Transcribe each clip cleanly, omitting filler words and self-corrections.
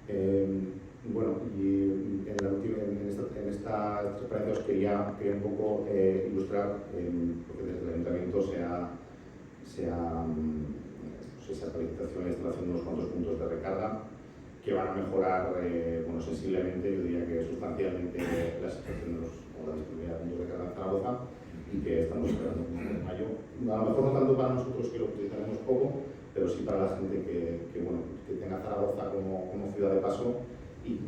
Bueno, y en esta transparencia os quería un poco ilustrar, porque desde el Ayuntamiento se ha actualización la instalación de unos cuantos puntos de recarga que van a mejorar bueno, sensiblemente, yo diría que sustancialmente, la situación de la disponibilidad de puntos de recarga en Zaragoza, y que estamos esperando en mayo. A lo mejor no tanto para nosotros, que lo utilizaremos poco, pero sí para la gente que tenga Zaragoza como ciudad de paso. Y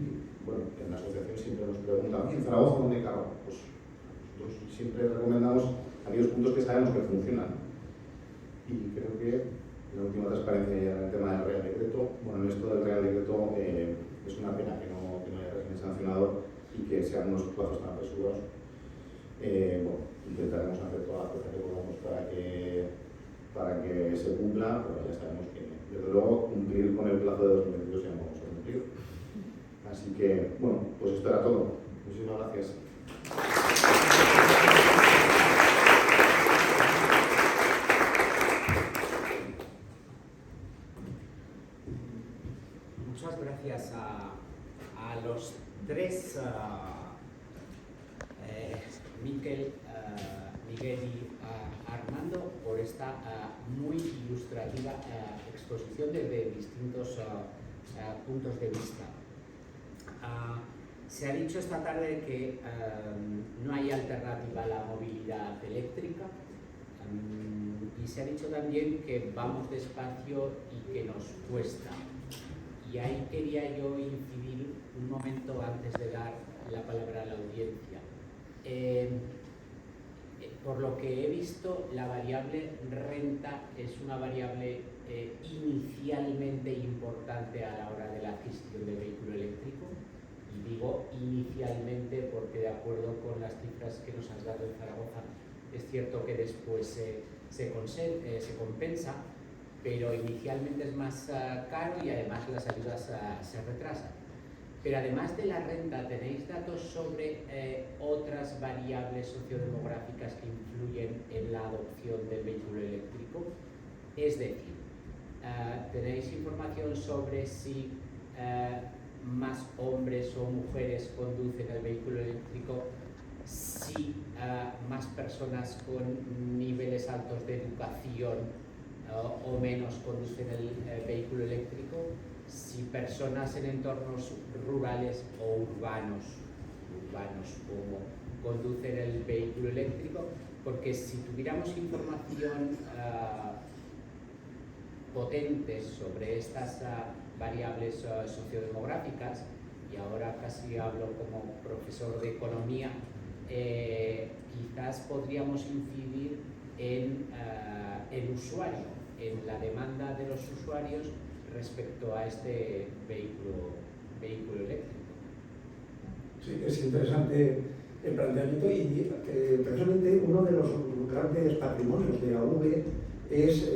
bueno, en la asociación siempre nos preguntan, ¿en Zaragoza dónde cargo? Pues nosotros siempre recomendamos aquellos puntos que sabemos que funcionan. Y creo que la última transparencia ya en el tema del Real Decreto, bueno, en esto del Real Decreto es una pena que no haya régimen sancionador y que sean unos plazos tan apresurados. Bueno, intentaremos hacer toda la fuerza que podamos para que se cumpla, pero ya sabemos que, desde luego, cumplir con el plazo de 2022 ya no vamos a cumplir. Así que, bueno, pues esto era todo. Muchísimas gracias. Muchas gracias a los tres, Miquel, Miguel y Armando, por esta muy ilustrativa exposición desde distintos puntos de vista. Se ha dicho esta tarde que no hay alternativa a la movilidad eléctrica, y se ha dicho también que vamos despacio y que nos cuesta. Y ahí quería yo incidir un momento antes de dar la palabra a la audiencia. Por lo que he visto, la variable renta es una variable inicialmente importante a la hora de la adquisición de vehículo eléctrico. Y digo inicialmente porque, de acuerdo con las cifras que nos has dado en Zaragoza, es cierto que después se compensa, pero inicialmente es más caro y además las ayudas se retrasan. Pero además de la renta, ¿tenéis datos sobre otras variables sociodemográficas que influyen en la adopción del vehículo eléctrico? Es decir, ¿tenéis información sobre si más hombres o mujeres conducen el vehículo eléctrico, si más personas con niveles altos de educación o menos conducen el vehículo eléctrico, si personas en entornos rurales o urbanos como conducen el vehículo eléctrico? Porque si tuviéramos información potente sobre estas variables sociodemográficas, y ahora casi hablo como profesor de economía, quizás podríamos incidir en el usuario, en la demanda de los usuarios respecto a este vehículo eléctrico. Sí, es interesante el planteamiento, y precisamente uno de los grandes patrimonios de AV es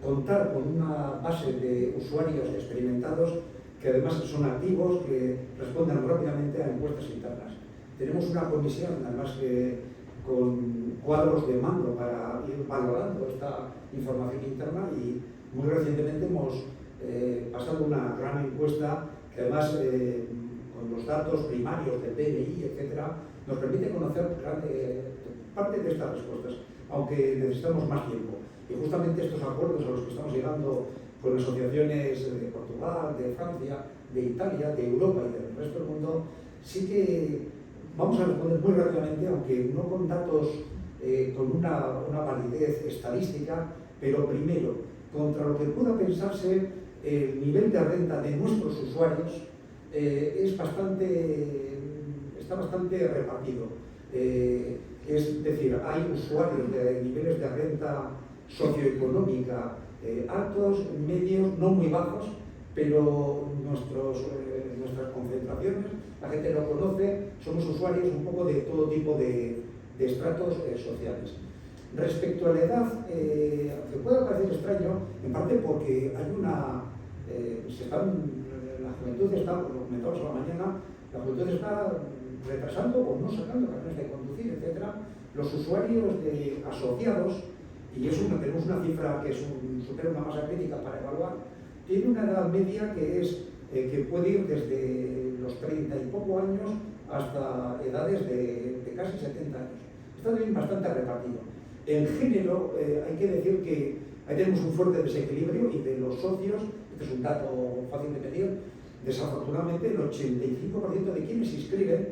contar con una base de usuarios experimentados que además son activos, que responden rápidamente a encuestas internas. Tenemos una comisión, además, con cuadros de mando para ir valorando esta información interna, y muy recientemente hemos pasado una gran encuesta que, además, con los datos primarios del DNI, etcétera, nos permite conocer parte de estas respuestas, aunque necesitamos más tiempo. Y justamente estos acuerdos a los que estamos llegando con asociaciones de Portugal, de Francia, de Italia, de Europa y del resto del mundo, sí que vamos a responder muy rápidamente, aunque no con datos con una validez estadística, pero primero, contra lo que pueda pensarse el nivel de renta de nuestros usuarios está bastante repartido. Es decir, hay usuarios de niveles de renta socioeconómica altos, medios, no muy bajos, pero nuestras concentraciones, la gente lo conoce, somos usuarios un poco de todo tipo de estratos sociales. Respecto a la edad, que puede parecer extraño, en parte porque hay la juventud está, lo comentábamos a la mañana, la juventud está retrasando o no sacando carnet de conducir, etc. Los usuarios asociados, y tenemos una cifra que supera una masa crítica para evaluar, tiene una edad media que es que puede ir desde los 30 y poco años hasta edades de casi 70 años. Está también bastante repartido. En género, hay que decir que ahí tenemos un fuerte desequilibrio y de los socios, este es un dato fácil de medir, desafortunadamente el 85% de quienes se inscriben,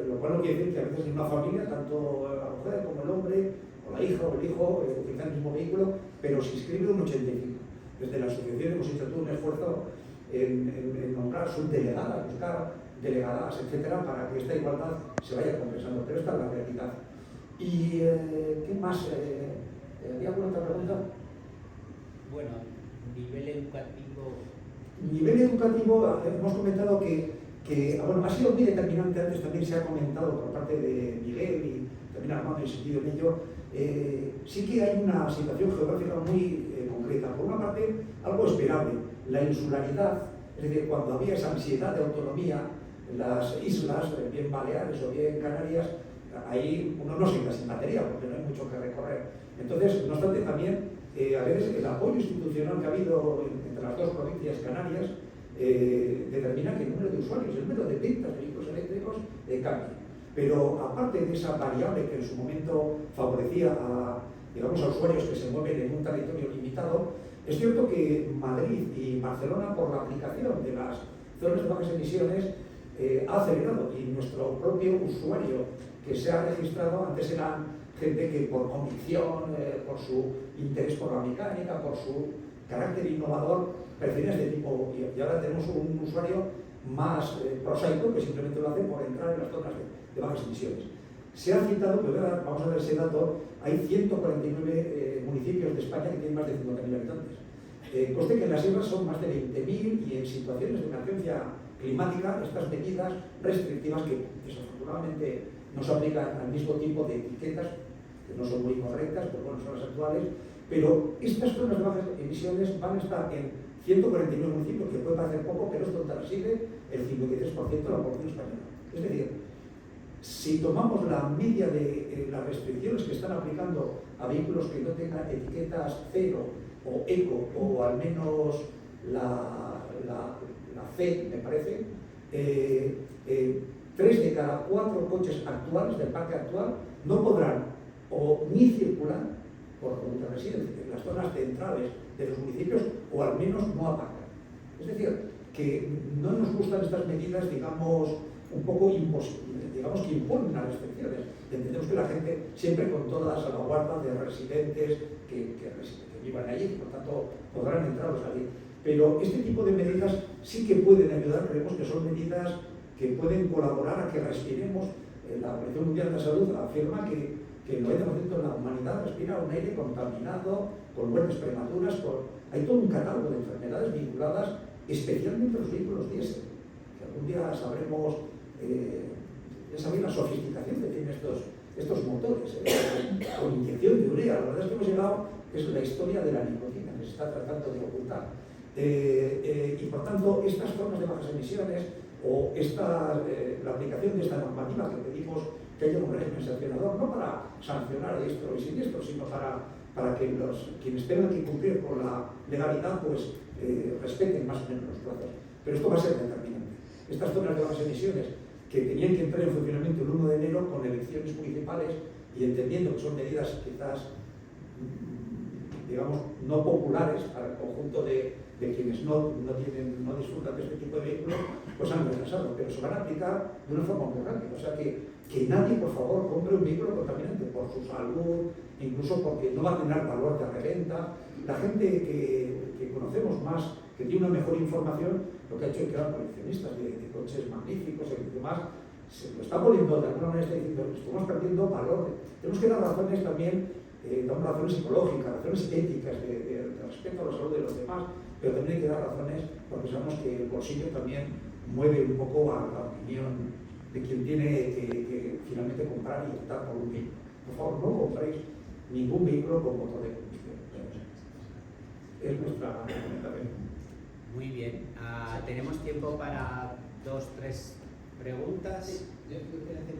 lo cual no quiere decir que a veces en una familia, tanto la mujer como el hombre, o la hija o el hijo, utilizan el mismo vehículo, pero se inscribe un 85%. Desde la asociación hemos hecho todo un esfuerzo en nombrar subdelegadas, buscar delegadas, etcétera, para que esta igualdad se vaya compensando. Pero esta es la realidad. ¿Y qué más? ¿Había alguna otra pregunta? Bueno, nivel educativo. Nivel educativo, hemos comentado que bueno, ha sido muy determinante, antes también se ha comentado por parte de Miguel y también Armando insistido en ello. Sí que hay una situación geográfica muy concreta. Por una parte, algo esperable, la insularidad, es decir, cuando había esa ansiedad de autonomía, las islas, bien Baleares o bien Canarias, ahí uno no se queda sin materia porque no hay mucho que recorrer. Entonces, no obstante, también a veces el apoyo institucional que ha habido entre las dos provincias canarias determina que el número de usuarios, el número de ventas de vehículos eléctricos cambia. Pero aparte de esa variable que en su momento favorecía a, digamos, a usuarios que se mueven en un territorio limitado, es cierto que Madrid y Barcelona, por la aplicación de las zonas de bajas emisiones, ha acelerado, y nuestro propio usuario que se ha registrado, antes eran gente que por convicción, por su interés por la mecánica, por su carácter innovador, prefería este tipo, y ahora tenemos un usuario más prosaico que simplemente lo hace por entrar en las zonas de bajas emisiones. Se ha citado, pero ahora vamos a ver ese dato, hay 149 municipios de España que tienen más de 50.000 habitantes. Conste que en las islas son más de 20.000 y en situaciones de emergencia climática estas medidas restrictivas que desafortunadamente no se aplican al mismo tipo de etiquetas, que no son muy correctas, pero bueno, son las actuales, pero estas zonas de bajas emisiones van a estar en 149 municipios, que puede parecer poco, pero esto transige el 53% de la población española. Es decir, si tomamos la media de las restricciones que están aplicando a vehículos que no tengan etiquetas cero o eco, o al menos la C, me parece, 3 de cada 4 coches actuales del parque actual no podrán o ni circular por donde residen en las zonas centrales de los municipios, o al menos no aparcar. Es decir, que no nos gustan estas medidas, digamos, un poco imposibles, digamos que imponen las restricciones. Entendemos que la gente, siempre con toda la salvaguarda de residentes que vivan allí, por tanto podrán entrar o salir. Pero este tipo de medidas sí que pueden ayudar, creemos que son medidas que pueden colaborar a que respiremos. La Organización Mundial de la Salud afirma que el 90% de la humanidad respira un aire contaminado, con muertes prematuras, hay todo un catálogo de enfermedades vinculadas especialmente a los vehículos diésel, que algún día sabremos la sofisticación que tienen estos motores, con inyección de urea. La verdad es que hemos llegado, es la historia de la nicotina que se está tratando de ocultar. Y por tanto, estas formas de bajas emisiones o la aplicación de esta normativa que pedimos que haya un régimen sancionador, no para sancionar a diestro y siniestro, sino para que quienes tengan que cumplir con la legalidad pues respeten más o menos los plazos. Pero esto va a ser determinante. Estas zonas de bajas emisiones que tenían que entrar en funcionamiento el 1 de enero con elecciones municipales y entendiendo que son medidas quizás, digamos, no populares para el conjunto de quienes no disfrutan de este tipo de vehículos, pues han retrasado, pero se van a aplicar de una forma muy rápida. O sea que nadie, por favor, compre un vehículo contaminante por su salud, incluso porque no va a tener valor de reventa. La gente que conocemos más, que tiene una mejor información, lo que ha hecho es crear coleccionistas de coches magníficos y demás, se lo está poniendo de alguna manera, está diciendo, estamos perdiendo valor. Tenemos que dar razones también, damos razones psicológicas, razones éticas, de respeto a la salud de los demás, pero también hay que dar razones porque sabemos que el bolsillo también mueve un poco a la opinión de quien tiene que finalmente comprar y optar por un vehículo. Por favor, no compréis ningún vehículo con motor de combustión. Es nuestra recomendación. Muy bien. Tenemos tiempo para 2 o 3 preguntas. Yo quería hacer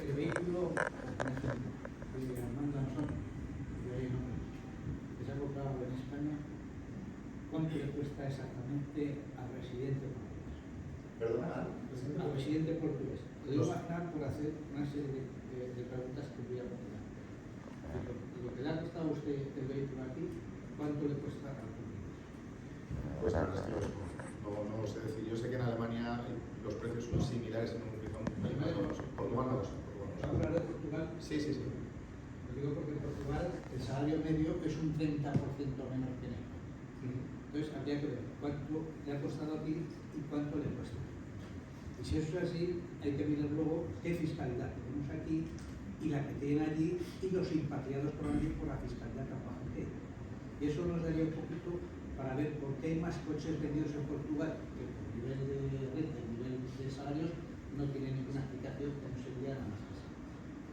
el vehículo, Armando Ansón, que se ha comprado en España, con cuánto le cuesta exactamente al residente portugués. Perdona, Al residente portugués. Lo digo más nada por hacer una serie de preguntas que voy a poner. Lo que le ha costado a usted el vehículo aquí, ¿cuánto le cuesta al portugués? Pues la verdad es que no lo sé decir. Yo sé que en Alemania los precios son similares en un país más o menos. Portugal no lo sé. ¿Vamos a hablar de Portugal? Sí, sí, sí. Lo digo porque en Portugal el salario medio es un 30% menor que en España. Entonces habría que ver cuánto le ha costado aquí y cuánto le cuesta. Y si eso es así, hay que mirar luego qué fiscalidad tenemos aquí y la que tienen allí y los impatriados por allí por la fiscalidad tan baja que hay. Y eso nos daría un poquito para ver por qué hay más coches vendidos en Portugal que por nivel de renta y nivel de salarios no tiene ninguna explicación que no sería nada más esa.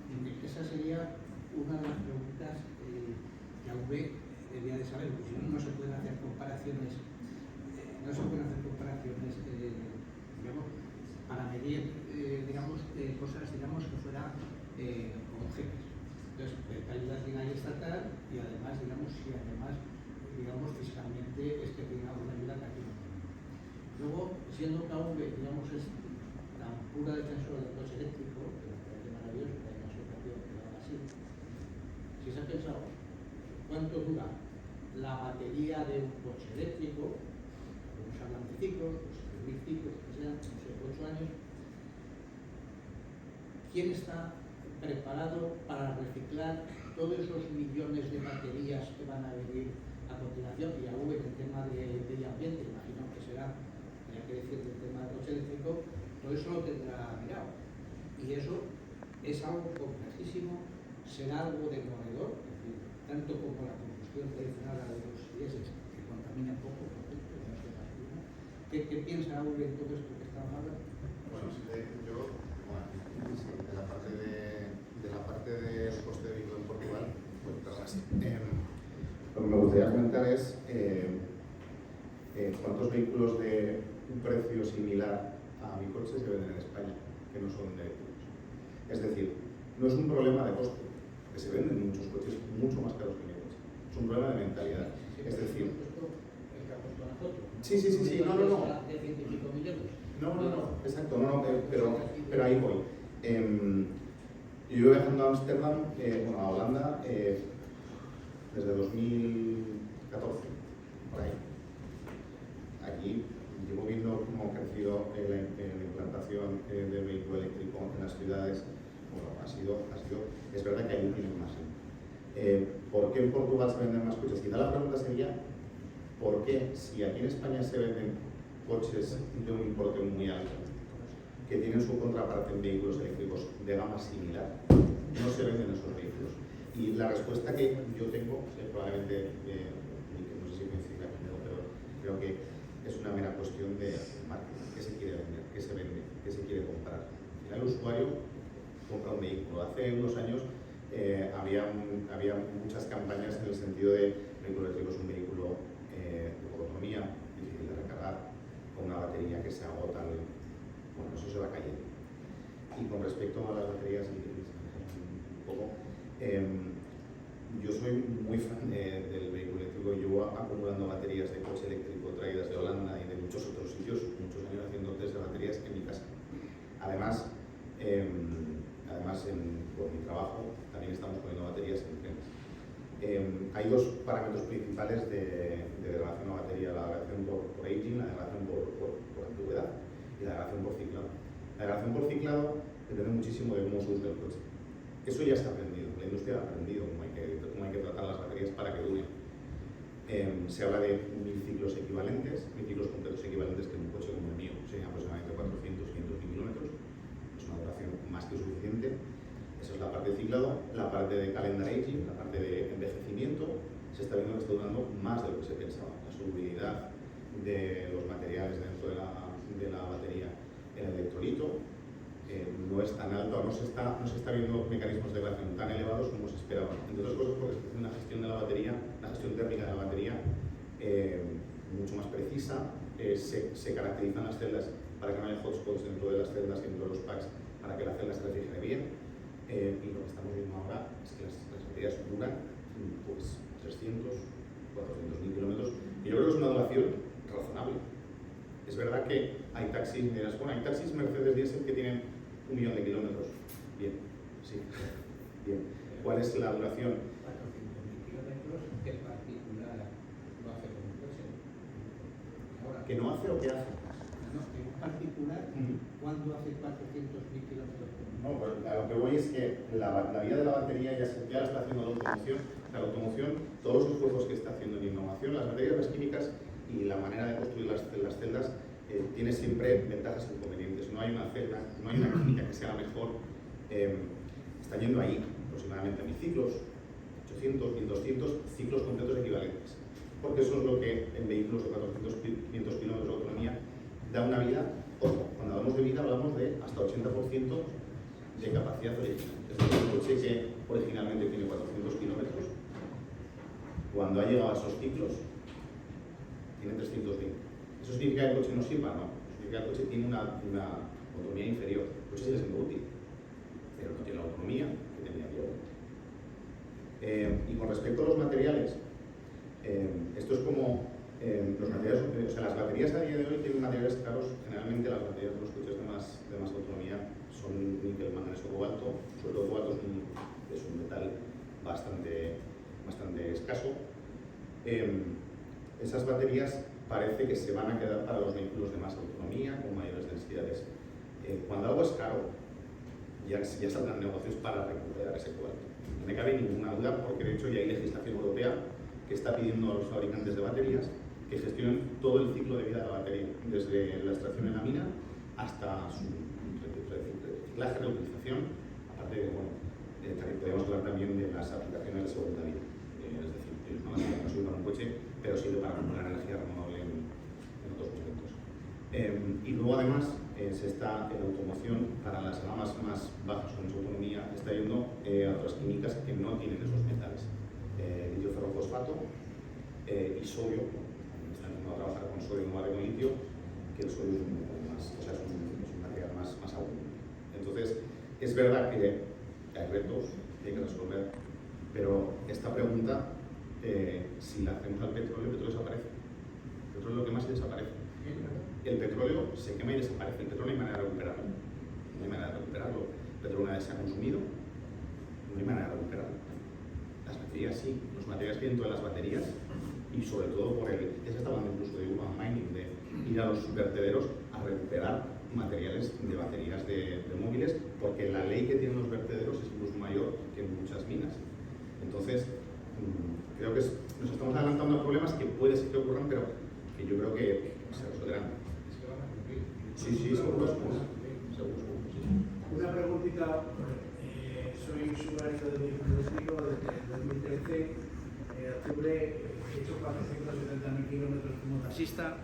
Y esa sería una de las preguntas que AV debía de saber, porque si no, no se pueden hacer comparaciones, digamos, para medir, cosas, que fueran homogéneas. Entonces, calidad final y estatal y además, fiscalmente es que tiene alguna ayuda que aquí no tiene. Luego, siendo que AV, es tan pura defensora del coche eléctrico, que me parece maravilloso que hay una asociación que lo haga así, si se ha pensado cuánto dura la batería de un coche eléctrico, algunos hablan de ciclos, pues 3.000 ciclos, que sean, no sé, 8 años, ¿quién está preparado para reciclar todos esos millones de baterías que van a venir a continuación? Y aún en el tema de medio ambiente, imagino que será, hay que decir, el tema del coche eléctrico, todo eso lo tendrá mirado. Y eso es algo complejísimo, será algo demoledor, es decir, tanto como la combustión tradicional de los diésel, que contamina poco, por ejemplo, no se más uno. ¿Qué piensa AV en todo esto que estamos hablando? Bueno, de la parte del coste de vehículo en Portugal, pues perdón, lo que me gustaría comentar es cuántos vehículos de un precio similar a mi coche se venden en España, que no son eléctricos. Es decir, no es un problema de coste, que se venden muchos coches mucho más caros que mi coche. Es un problema de mentalidad. Es decir, sí, no. No, exacto, pero ahí voy. Yo iba viajando a Ámsterdam, a Holanda, desde 2014, por ahí. Aquí llevo viendo cómo ha crecido la implantación del vehículo eléctrico en las ciudades. Bueno, es verdad que hay un margen. ¿Por qué en Portugal se venden más coches? Quizá la pregunta sería, ¿por qué si aquí en España se venden coches de un importe muy alto, que tienen su contraparte en vehículos eléctricos de gama similar, no se venden esos vehículos? Y la respuesta que yo tengo, probablemente, no sé si coincide conmigo, pero creo que es una mera cuestión de marketing. ¿Qué se quiere vender? ¿Qué se vende? ¿Qué se quiere comprar? Al final el usuario compra un vehículo. Hace unos años había muchas campañas en el sentido de el vehículo eléctrico es un vehículo de poca autonomía, difícil de recargar, con una batería que se agota. Bueno, eso se va cayendo. Y con respecto a las baterías, un poco, yo soy muy fan del vehículo eléctrico. Llevo acumulando baterías de coche eléctrico traídas de Holanda y de muchos otros sitios, muchos años haciendo test de baterías en mi casa. Además, por mi trabajo, también estamos poniendo baterías en trenes. Hay dos parámetros principales de degradación a batería: la degradación por aging, la degradación por antigüedad y la degradación por ciclado. La degradación por ciclado depende muchísimo de cómo se usa el coche. Eso ya se ha aprendido, la industria ha aprendido cómo hay que tratar las baterías para que duren. Se habla de 1000 ciclos equivalentes, 1000 ciclos completos equivalentes, que en un coche como el mío serían aproximadamente 400-500 kilómetros. Es una duración más que suficiente. Esa es la parte de ciclado. La parte de calendar aging, la parte de envejecimiento, se está viendo que está durando más de lo que se pensaba. La solubilidad de los materiales dentro de la batería, el electrolito, no es tan alto, no se está viendo mecanismos de degradación tan elevados como se esperaba. Entre otras cosas, porque se hace una gestión de la batería, una gestión térmica de la batería mucho más precisa. Se caracterizan las celdas para que no haya hotspots dentro de las celdas y dentro de los packs, para que la celda se refrigere bien. Y lo que estamos viendo ahora es que las baterías duran pues 300, 400.000 kilómetros Y yo creo que es una duración razonable. Es verdad que hay taxis, bueno, hay taxis Mercedes Diesel que tienen 1 millón de kilómetros. Bien, sí. Bien. ¿Cuál es la duración? 400.000 kilómetros, ¿qué particular lo hace con un coche? Ahora, ¿Que no hace o que hace? No, en particular, ¿cuándo hace 400.000 kilómetros? No, pues a lo que voy es que la vida de la batería ya la está haciendo la automoción. La automoción, todos los esfuerzos que está haciendo en innovación, las materias químicas y la manera de construir las celdas tiene siempre ventajas e inconvenientes. No hay una celda, no hay una química que sea mejor. Están yendo ahí aproximadamente 1000 ciclos, 800, 1200 ciclos completos equivalentes. Porque eso es lo que en vehículos de 400, 500 kilómetros de autonomía da una vida. Ojo, cuando hablamos de vida hablamos de hasta 80% de capacidad original. Es decir, un coche que originalmente tiene 400 kilómetros, cuando ha llegado a esos ciclos, tiene 320. ¿Eso significa que el coche no sirva? No. Significa que el coche tiene una autonomía inferior. El coche sigue siendo útil, pero no tiene la autonomía que tenía yo. Y con respecto a los materiales, esto es como los materiales, o sea, las baterías a día de hoy tienen materiales caros. Generalmente las baterías de los coches de más autonomía son níquel, manganeso, cobalto. Sobre todo cobalto es un metal bastante escaso. Esas baterías parece que se van a quedar para los vehículos de más autonomía, con mayores densidades. Cuando algo es caro, ya saldrán negocios para recuperar ese cobalto. No me cabe ninguna duda, porque de hecho ya hay legislación europea que está pidiendo a los fabricantes de baterías que gestionen todo el ciclo de vida de la batería, desde la extracción en la mina hasta su reciclaje, reutilización. Aparte de, bueno, podemos hablar también de las aplicaciones de segunda vida. Es decir, una batería no sirve para un coche, pero sirve para acumular energía renovable en otros momentos. Y luego además se está en automoción, para las gamas más bajas con su autonomía, está yendo a otras químicas que no tienen esos metales. Litio ferrofosfato y sodio. Están empezando a trabajar con sodio en lugar de con litio, que el sodio es un poco más, o sea, es un material más agudo. Entonces, es verdad que hay retos que hay que resolver, pero esta pregunta, si la hacemos al petróleo, el petróleo desaparece. El petróleo es lo que más desaparece. El petróleo se quema y desaparece. El petróleo no hay manera de recuperarlo. No hay manera de recuperarlo. El petróleo una vez se ha consumido, no hay manera de recuperarlo. Las baterías sí, los materiales que hay dentro de las baterías, y sobre todo por ya se está hablando incluso de urban mining, de ir a los vertederos a recuperar materiales de baterías de móviles, porque la ley que tienen los vertederos es incluso mayor que en muchas minas. Entonces, creo que nos estamos adelantando a problemas que puede ser que ocurran, pero que yo creo que se resolverán. Sí, seguro. Una preguntita. Soy usuario de vehículo eléctrico desde el 2013. En octubre he hecho 470.000 kilómetros como taxista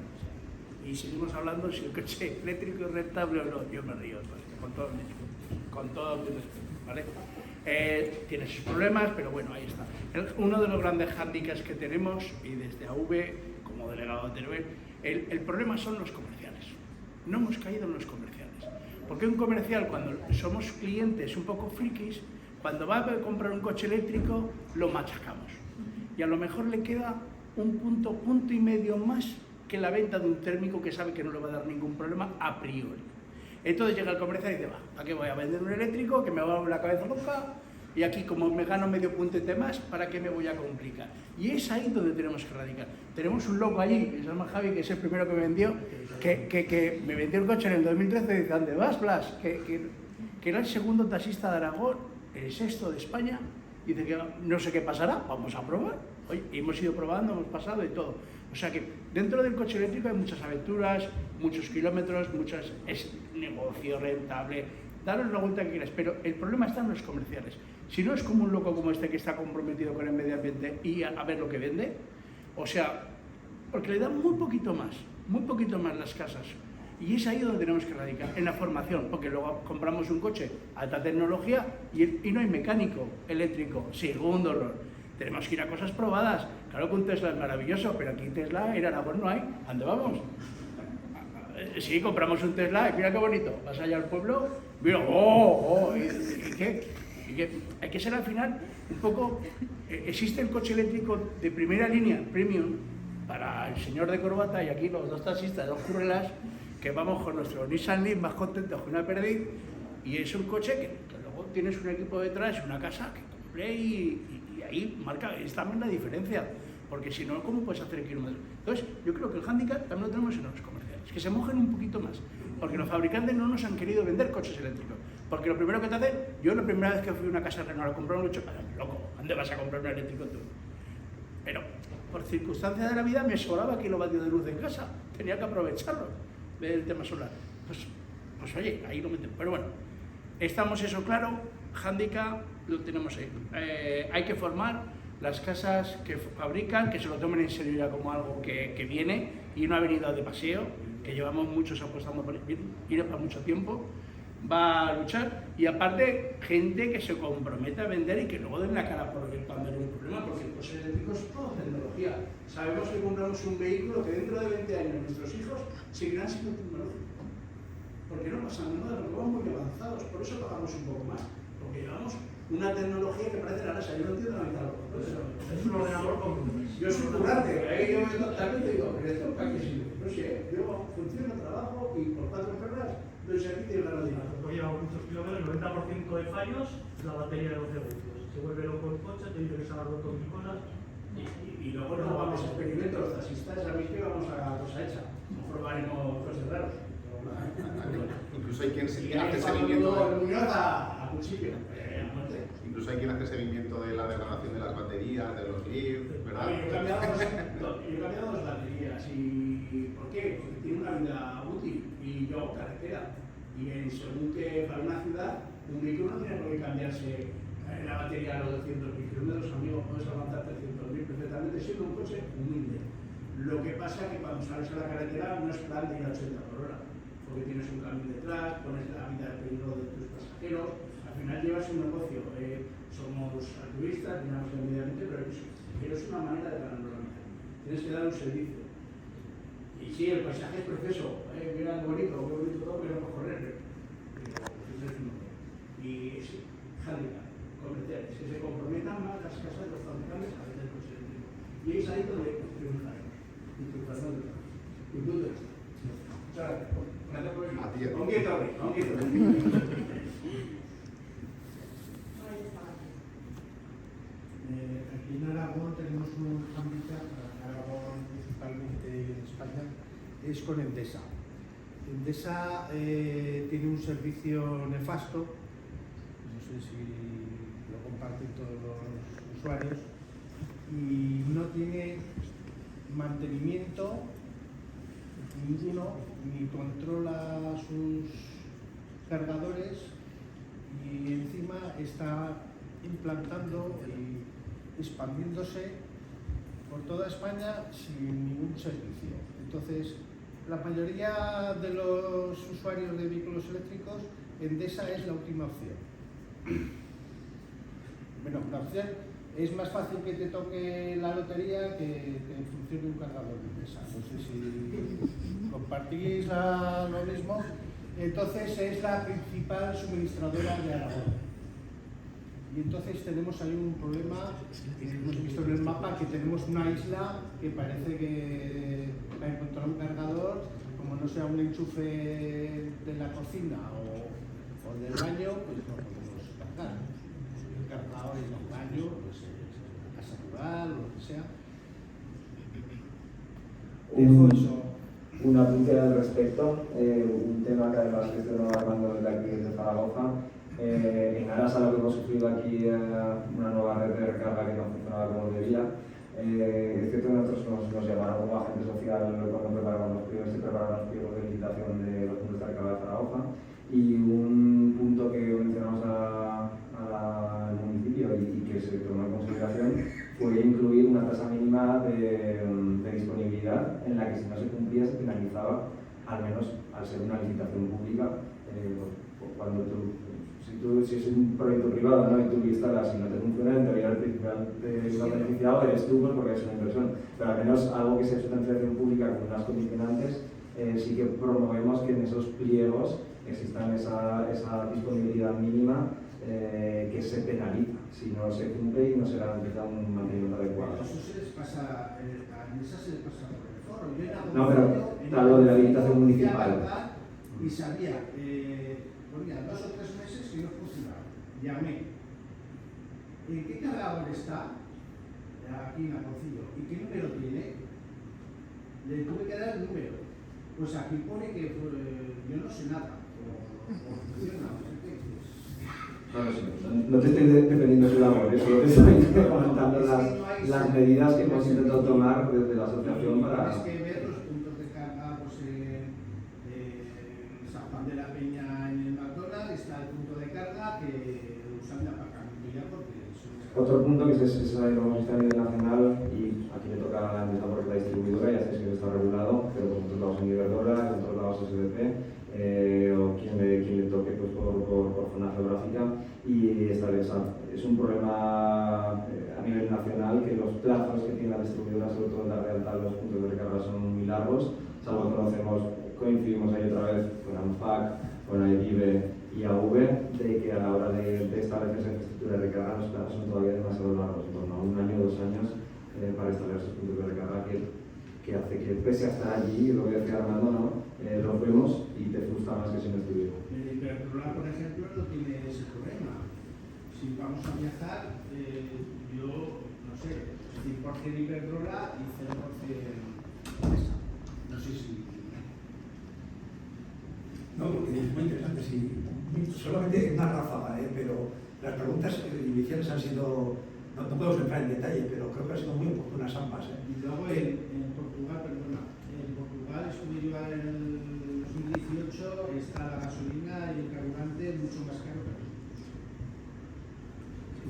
y seguimos hablando si el coche eléctrico es rentable o no. Yo me río, con todo mi respeto, ¿vale? Tiene sus problemas, pero bueno, ahí está. Uno de los grandes hándicaps que tenemos, y desde AV, como delegado de Teruel, el problema son los comerciales. No hemos caído en los comerciales. Porque un comercial, cuando somos clientes un poco frikis, cuando va a comprar un coche eléctrico, lo machacamos. Y a lo mejor le queda un punto y medio más que la venta de un térmico que sabe que no le va a dar ningún problema a priori. Entonces llega el comercial y dice, va, ¿para qué voy a vender un eléctrico que me va a volver la cabeza loca? Y aquí, como me gano medio puntete más, ¿para qué me voy a complicar? Y es ahí donde tenemos que radicar. Tenemos un loco allí, que se llama Javi, que es el primero que me vendió, que me vendió el coche en el 2013 y dice, ¿dónde vas, Blas? Que era el segundo taxista de Aragón, el sexto de España, y dice que no sé qué pasará, vamos a probar. Oye, hemos ido probando, hemos pasado y todo. O sea que dentro del coche eléctrico hay muchas aventuras, muchos kilómetros, es negocio rentable, daros la vuelta que quieras, pero el problema está en los comerciales. Si no es como un loco como este que está comprometido con el medio ambiente y a ver lo que vende, o sea, porque le dan muy poquito más las casas. Y es ahí donde tenemos que radicar, en la formación, porque luego compramos un coche alta tecnología y no hay mecánico eléctrico. Segundo error, tenemos que ir a cosas probadas. Claro que un Tesla es maravilloso, pero aquí Tesla en Aragón no hay. ¿A dónde vamos? Sí, compramos un Tesla y mira qué bonito. Vas allá al pueblo, mira, ¿y qué? Hay que ser al final un poco... existe el coche eléctrico de primera línea, premium, para el señor de corbata y aquí los dos taxistas de dos currelas, que vamos con nuestro Nissan Leaf más contentos que una perdiz, y es un coche que luego tienes un equipo detrás, una casa que compré y ahí marca, es también la diferencia, porque si no, ¿cómo puedes hacer kilómetros? Entonces, yo creo que el hándicap también lo tenemos en los comerciales, que se mojen un poquito más, porque los fabricantes no nos han querido vender coches eléctricos, porque lo primero que te hacen, yo la primera vez que fui a una casa Renault a comprar un coche, loco, ¿dónde vas a comprar un eléctrico tú? Pero por circunstancias de la vida me sobraba kilovatios de luz en casa, tenía que aprovecharlo del tema solar. Pues oye, ahí lo metemos. Pero bueno, estamos eso claro, hándicap lo tenemos ahí. Hay que formar las casas que fabrican, que se lo tomen en serio ya como algo que viene y no ha venido de paseo, que llevamos muchos apostando por ir para mucho tiempo. Va a luchar y aparte gente que se comprometa a vender y que luego den la cara por cuando hay un problema, porque el coche eléctrico es toda tecnología. Sabemos que compramos un vehículo que dentro de 20 años nuestros hijos seguirán siendo tecnológicos, porque no pasa nada, porque vamos muy avanzados, por eso pagamos un poco más, porque llevamos una tecnología que parece la NASA. Yo no entiendo la mitad de los botones. Es un ordenador con... Yo soy currante, yo también te digo, pero esto para qué sirve. No sé, yo funciono, trabajo y por 4 perras doy servicio y gano dinero. Después lleva muchos kilómetros, el 90% de fallos, la batería de 12 voltios. Se vuelve loco el coche, te dice que se ha roto mil cosas. Y luego no vamos a experimentos, los taxistas, sabéis que vamos a la cosa hecha. No probaremos cosas raras. Incluso hay quien Y hace seguimiento. a cuchillo. Incluso hay quien hace seguimiento de la degradación de las baterías, de los LIV, ¿verdad? Yo he cambiado dos baterías. ¿Y por qué? Porque tiene una vida útil y yo hago carretera. Y según que para una ciudad, un vehículo no tiene por qué cambiarse la batería a los 200.000 kilómetros, amigo, puedes avanzar 300.000 perfectamente siendo un coche humilde. Lo que pasa es que cuando sales a la carretera no es plan de ir a 80 por hora, porque tienes un camión detrás, pones la vida de peligro de tus pasajeros, al final llevas un negocio. Somos altruistas, miramos el medio ambiente, pero es una manera de ganar la vida. Tienes que dar un servicio. Y sí, el paisaje es precioso, mira bonito todo, pero no correr. Y sí, handicap, comerciales, que se comprometan más las casas de los fabricantes a vender coches eléctricos. Y es ahí donde triunfaremos. Y triunfaremos. Y punto. Muchas gracias. A ti. Aunque aquí en Aragón tenemos un hándicap, Aragón principalmente en España, es con Endesa. Endesa tiene un servicio nefasto, no sé si lo comparten todos los usuarios, y no tiene mantenimiento ninguno, ni controla sus cargadores y encima está implantando y expandiéndose por toda España sin ningún servicio. Entonces, la mayoría de los usuarios de vehículos eléctricos, Endesa es la última opción. Bueno, la opción es más fácil que te toque la lotería que funcione un cargador de Endesa. No sé si compartís lo mismo. Entonces, es la principal suministradora de Aragón. Y entonces tenemos ahí un problema, hemos visto en el mapa que tenemos una isla que parece que para encontrar un cargador, como no sea un enchufe de la cocina o del baño, pues no podemos cargar. El cargador en el baño, pues en la casa rural o lo que sea. Un apunte al respecto, un tema que además gestionó Armando desde aquí desde Zaragoza. En aras a lo que hemos sufrido aquí, una nueva red de recarga que no funcionaba como debía. Es cierto que nosotros nos llamaron como agente social cuando se preparaban los pliegos de licitación de los puntos de recarga de Zaragoza, y un punto que mencionamos al municipio y que se tomó en consideración fue incluir una tasa mínima de disponibilidad en la que si no se cumplía se penalizaba, al menos al ser una licitación pública, cuando si es un proyecto privado, ¿no? Y tú lo instalas y no te funciona, en teoría el principal beneficiado eres tú, pues, porque es una inversión. Pero al menos algo que sea sustanciación pública con unas condicionantes, sí que promovemos que en esos pliegos exista esa disponibilidad mínima que se penaliza si no se cumple y no se garantiza un mantenimiento adecuado. Eso se les pasa a en esa se le pasa por el foro. Yo era No, pero hablo de la habilitación municipal. Y sabía, ponía 2 o 3 meses que no funcionaba. Llamé. ¿En qué cargador está? Aquí en Aponcillo. ¿Y qué número tiene? Le tuve que dar el número. Pues aquí pone que yo no sé nada. O funciona, no sé qué. No te estoy defendiendo su labor, solo te estoy comentando las medidas que hemos intentado tomar desde la asociación para... Tienes que ver los puntos de carga, pues en San Juan de la Peña, en el McDonald's, está el punto de carga que usan de aparcamiento ya porque... Otro punto que es a nivel nacional, y aquí le toca a la empresa porque es la distribuidora, ya sabéis que está regulado, pero por otros lados en Iberdrola, en otros lados SDP, o quien le toque pues, por zona geográfica, y es un problema a nivel nacional que los plazos que tiene la distribuidora, sobre todo en dar de alta los puntos de recarga, son muy largos, salvo que coincidimos ahí otra vez con ANFAC, con AEVIVE y AV, de que a la hora de establecer esa infraestructura de recarga los plazos son todavía demasiado largos, en torno a 1 año o 2 años para establecer esos puntos de recarga que hace que pese a estar allí, lo voy a decir Armando, ¿no? Los vemos y te frustra más que si no estuviera. Iberdrola, por ejemplo, no tiene ese problema. Si vamos a viajar, yo, no sé, 100% Iberdrola y 0% esa. No sé si... No, porque es muy interesante, sí. Solamente una ráfaga, pero las preguntas iniciales han sido, no podemos entrar en detalle, pero creo que han sido muy oportunas ambas. Y luego en Portugal, perdona, en Portugal estuve yo en el 2018, está la gasolina y el carburante mucho más caro que aquí.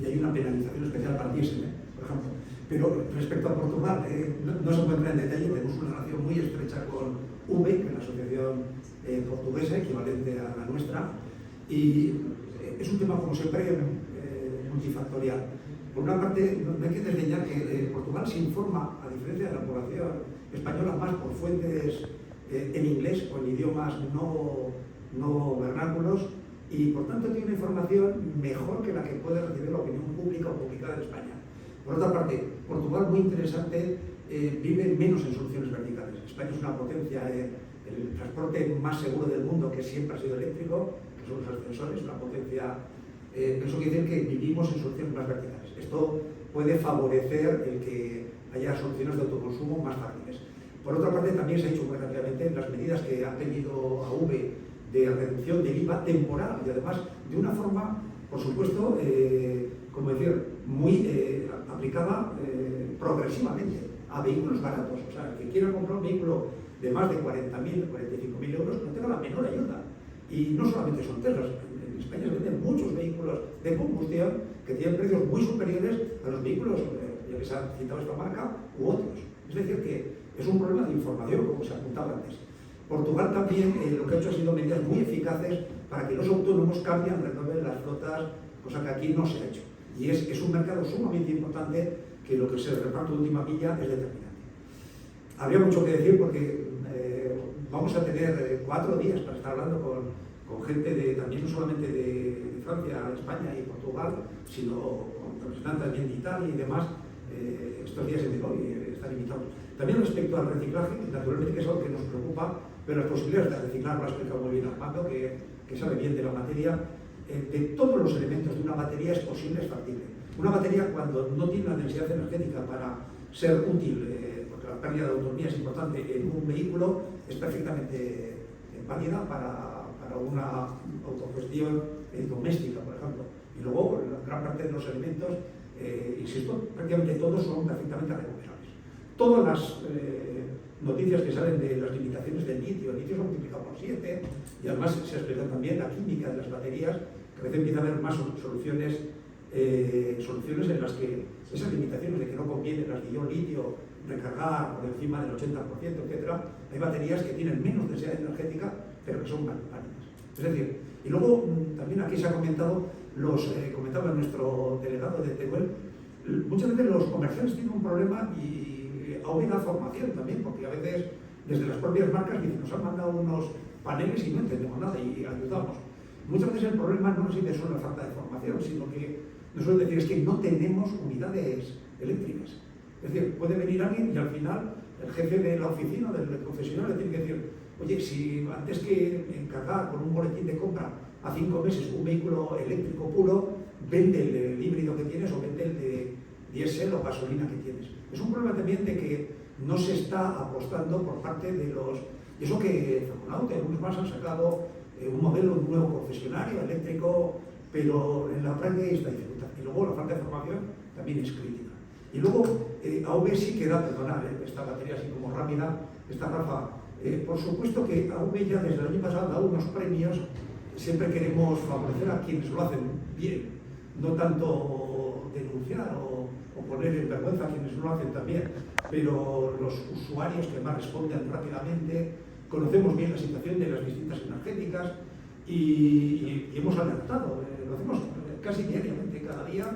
Y hay una penalización especial para diésel, por ejemplo. Pero respecto a Portugal, no se puede entrar en detalle, tenemos una relación muy estrecha con UVE, que es la asociación portuguesa, equivalente a la nuestra, y es un tema, como siempre, multifactorial. Por una parte, no hay que desdeñar que Portugal se informa, a diferencia de la población española, más por fuentes en inglés o en idiomas no vernáculos, y por tanto tiene una información mejor que la que puede recibir la opinión pública o publicada en España. Por otra parte, Portugal, muy interesante, vive menos en soluciones verticales. España es una potencia, el transporte más seguro del mundo, que siempre ha sido eléctrico, que son los ascensores, una potencia. Eso quiere decir que vivimos en soluciones más verticales. Esto puede favorecer el que haya soluciones de autoconsumo más fáciles. Por otra parte, también se ha dicho muy rápidamente las medidas que ha tenido AV de reducción del IVA temporal y además de una forma, por supuesto, como decir, muy aplicada progresivamente a vehículos baratos. O sea, el que quiera comprar un vehículo de más de 40.000, 45.000 euros no tenga la menor ayuda. Y no solamente son Teslas, en España se venden muchos vehículos de combustión que tienen precios muy superiores a los vehículos, ya que se ha citado esta marca, u otros. Es decir, que es un problema de información, como se apuntaba antes. Portugal también lo que ha hecho ha sido medidas muy eficaces para que los autónomos cambien, renueven las flotas, cosa que aquí no se ha hecho. Y es un mercado sumamente importante que lo que se reparte de última milla es determinante. Habría mucho que decir porque vamos a tener 4 días para estar hablando con gente también no solamente de Francia, España y Portugal, sino con representantes también de Italia y demás. Estos días en hoy están invitados. También respecto al reciclaje, naturalmente que es algo que nos preocupa, pero las posibilidades de reciclar, lo ha explicado muy bien Armando, que sabe bien de la materia, de todos los elementos de una batería es posible, es factible. Una batería, cuando no tiene una densidad energética para ser útil, porque la pérdida de autonomía es importante en un vehículo, es perfectamente válida para una autogestión doméstica, por ejemplo. Y luego, la gran parte de los elementos, insisto, prácticamente todos son perfectamente recuperables. Todas las noticias que salen de las limitaciones del litio, el litio se ha multiplicado por 7, y además se ha explicado también la química de las baterías, que a veces empieza a haber más soluciones en las que esas limitaciones de que no conviene las de ion litio recargar por encima del 80%, etc. Hay baterías que tienen menos densidad energética, pero que son válidas. Es decir, y luego también aquí se ha comentado, comentaba nuestro delegado de Teruel, muchas veces los comerciantes tienen un problema y aún da formación también, porque a veces desde las propias marcas dicen, nos han mandado unos paneles y no entendemos nada y ayudamos. Muchas veces el problema no reside solo en la falta de formación, sino que nos suelen decir es que no tenemos unidades eléctricas. Es decir, puede venir alguien y al final el jefe de la oficina, del concesionario, le tiene que decir: oye, si antes que encargar con un boletín de compra a 5 meses un vehículo eléctrico puro, vende el híbrido que tienes o vende el de diésel o gasolina que tienes. Es un problema también de que no se está apostando por parte de los... Y eso que Faconauta y algunos más han sacado un modelo, un nuevo concesionario eléctrico, pero en la práctica hay esta dificultad. Y luego la falta de formación también es crítica. Y luego AV sí que da, perdonad, esta batería así como rápida, esta Rafa, por supuesto que AV ya desde el año pasado da unos premios. Siempre queremos favorecer a quienes lo hacen bien, no tanto denunciar o poner en vergüenza a quienes lo hacen también, pero los usuarios que más responden rápidamente, conocemos bien la situación de las distintas energéticas y hemos alertado, lo hacemos casi diariamente, cada día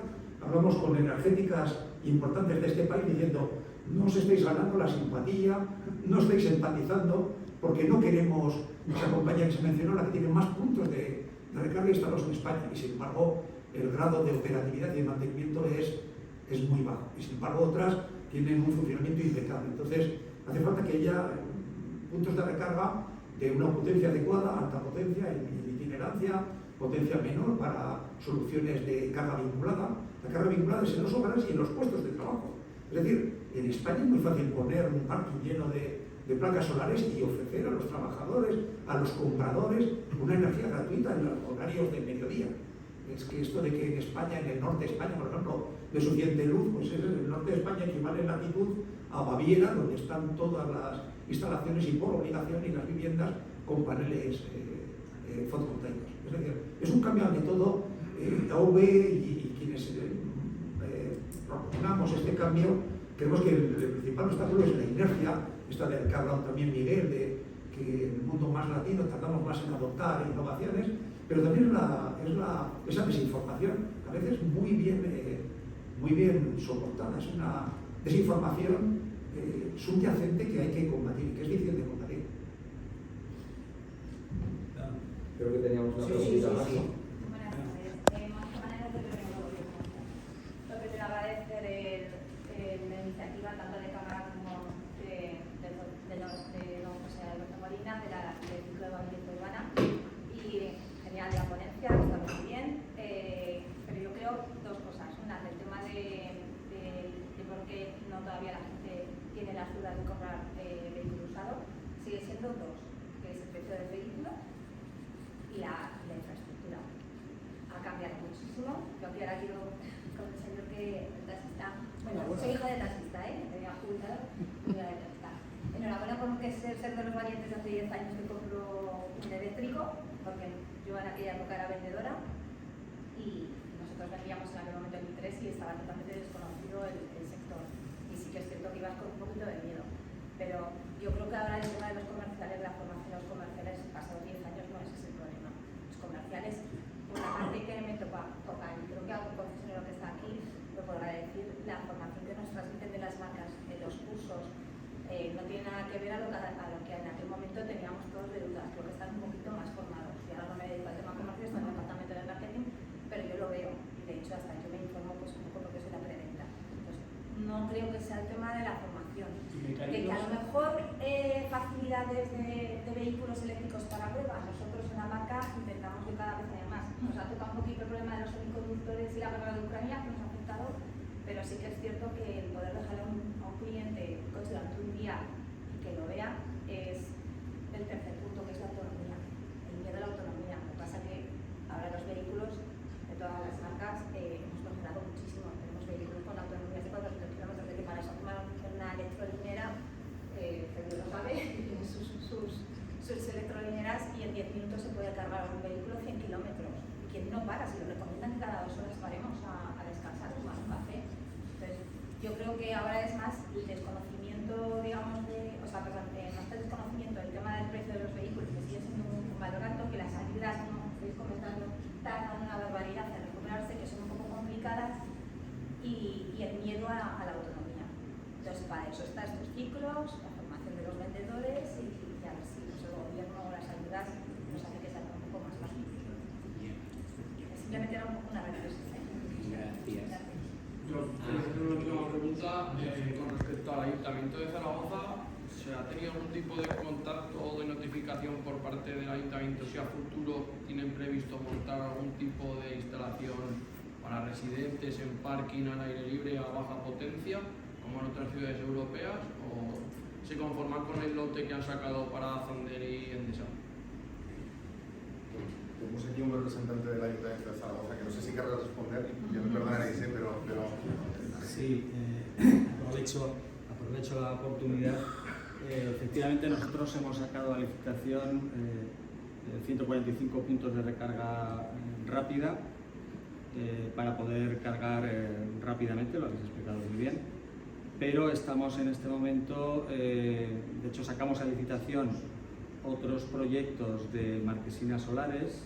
hablamos con energéticas importantes de este país diciendo: no os estáis ganando la simpatía, no estáis empatizando, porque no queremos esa compañía que se mencionó, la que tiene más puntos de recarga instalados en España, y sin embargo el grado de operatividad y de mantenimiento es muy bajo, y sin embargo otras tienen un funcionamiento impecable. Entonces hace falta que haya puntos de recarga de una potencia adecuada, alta potencia, en itinerancia, potencia menor para soluciones de carga vinculada. La carga vinculada es en los obras y en los puestos de trabajo. Es decir, en España es muy fácil poner un parking lleno de placas solares y ofrecer a los trabajadores, a los compradores, una energía gratuita en los horarios de mediodía. Es que esto de que en España, en el norte de España, por ejemplo, de suficiente luz, pues en el norte de España equivale en latitud a Baviera, donde están todas las instalaciones y por obligación y las viviendas con paneles fotovoltaicos. Es decir, es un cambio ante todo. AV y quienes proponamos este cambio, creemos que el principal obstáculo es la inercia, esta del que ha hablado también Miguel, de que en el mundo más latino tardamos más en adoptar innovaciones, pero también esa desinformación, a veces muy bien soportada. Es una desinformación subyacente que hay que combatir, que es difícil de combatir. Creo que teníamos una pregunta más. Buenas tardes. Más maneras de lo que te agradecer la iniciativa tanto de Cámara como de Alberto Molina, del ciclo de movimiento urbana, y genial la ponencia, está muy bien, pero yo creo dos cosas. Una, el tema de por qué no todavía la gente tiene las dudas de comprar vehículo usado, sigue siendo dos, que es el precio del vehículo y la infraestructura. Ha cambiado muchísimo. Yo aquí ahora quiero con el señor que el taxista, bueno, soy hija de taxista, me voy a jubilar, voy a de taxista. Enhorabuena por ser de los valientes de hace 10 años que compró un eléctrico, porque yo en aquella época era vendedora y nosotros vendíamos en aquel momento el i3 y estaba totalmente desconocido el sector. Y sí que es cierto que ibas con un poquito de miedo. Pero yo creo que ahora el tema de los comerciales, la formación de los comerciales, pasados 10 años no es ese el problema. Los comerciales, por la parte que me toca, y creo que algún concesionario que está aquí lo podrá decir, la formación que nos transmiten de las marcas, de los cursos, no tiene nada que ver a lo que en aquel momento teníamos todos de dudas. Creo que están un poquito más formados. Y ahora no me dedico al tema comercio, estoy en el departamento de marketing, pero yo lo veo. Y de hecho hasta yo me informo pues un poco porque soy la preventa. Entonces, no creo que sea el tema de la formación. De que a lo mejor facilidades de vehículos eléctricos para pruebas, nosotros en la marca intentamos que cada vez haya más. Nos ha tocado un poquito el problema de los semiconductores y la guerra de Ucrania, que nos ha afectado, pero sí que es cierto que el poder dejarle a un cliente el coche durante un día y que lo vea es el tercer punto, que es la autonomía, el miedo a la autonomía. Lo que pasa es que ahora los vehículos de todas las marcas hemos mejorado muchísimo. Tenemos vehículos con autonomías de 400 kilómetros, de que para eso tomar una electrolinera, Pedro lo sabe, tiene sus electrolineras y en 10 minutos se puede cargar un vehículo 100 kilómetros. ¿Quién no para? Si lo recomiendan que cada 2 horas paremos a descansar, tomar un café. Entonces, yo creo que ahora es más el desconocimiento, digamos, más el desconocimiento del tema del precio de los vehículos, que sigue siendo un valor alto, que las salidas, como estáis comentando, tardan una barbaridad en recuperarse, que son un poco complicadas, y el miedo a la autonomía. Entonces, para eso están estos ciclos, la formación de los vendedores y a ver si el gobierno o las ayudas nos hace que sea un poco más fácil. Simplemente era una reflexión. Gracias. Yo tengo una pregunta. Ayuntamiento de Zaragoza, ¿se ha tenido algún tipo de contacto o de notificación por parte del Ayuntamiento si a futuro tienen previsto montar algún tipo de instalación para residentes en parking al aire libre a baja potencia, como en otras ciudades europeas, o se conforman con el lote que han sacado para Zander y Endesa? Tenemos aquí un representante del Ayuntamiento de Zaragoza que no sé si querrá responder, ya me perdonaréis, pero... Sí, aprovecho la oportunidad. Efectivamente, nosotros hemos sacado a licitación 145 puntos de recarga rápida para poder cargar rápidamente, lo habéis explicado muy bien, pero estamos en este momento, de hecho sacamos a licitación otros proyectos de marquesinas solares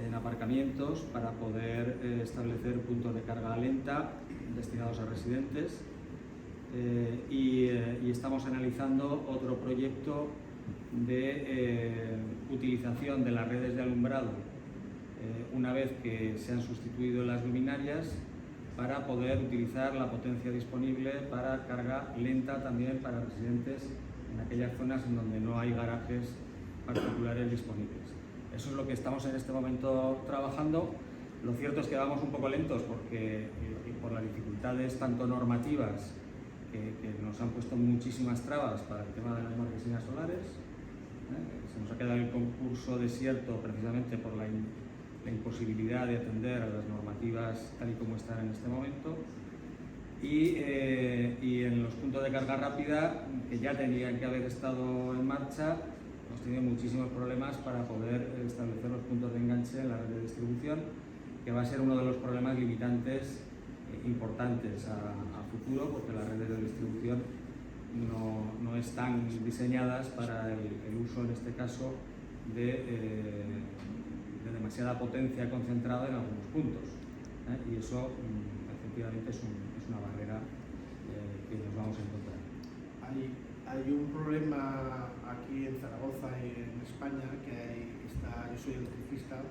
en aparcamientos para poder establecer puntos de carga lenta destinados a residentes y estamos analizando otro proyecto de utilización de las redes de alumbrado una vez que se han sustituido las luminarias para poder utilizar la potencia disponible para carga lenta también para residentes en aquellas zonas en donde no hay garajes particulares disponibles. Eso es lo que estamos en este momento trabajando. Lo cierto es que vamos un poco lentos porque por las dificultades tanto normativas que nos han puesto muchísimas trabas para el tema de las marquesinas solares. Se nos ha quedado el concurso desierto precisamente por la imposibilidad de atender a las normativas tal y como están en este momento. Y en los puntos de carga rápida, que ya tenían que haber estado en marcha, hemos tenido muchísimos problemas para poder establecer los puntos de enganche en la red de distribución, que va a ser uno de los problemas limitantes importantes a futuro, porque las redes de distribución no están diseñadas para el uso, en este caso, de demasiada potencia concentrada en algunos puntos. Y eso, efectivamente, es una barrera que nos vamos a encontrar. Hay un problema aquí en Zaragoza y en España que yo soy electricista,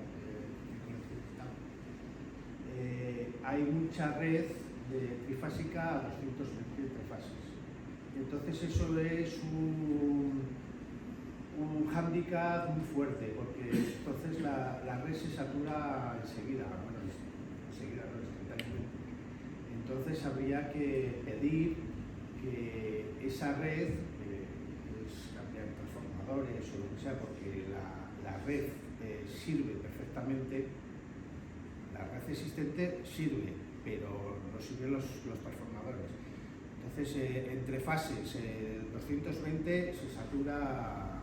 hay mucha red de trifásica a 220 trifases. Entonces eso es un hándicap muy fuerte, porque entonces la red se satura enseguida, instantáneamente. Entonces habría que pedir que esa red, cambiar transformadores o lo que sea, porque la red sirve perfectamente, la red existente sirve, pero no sirven los transformadores. Entonces, entre fases 220 se satura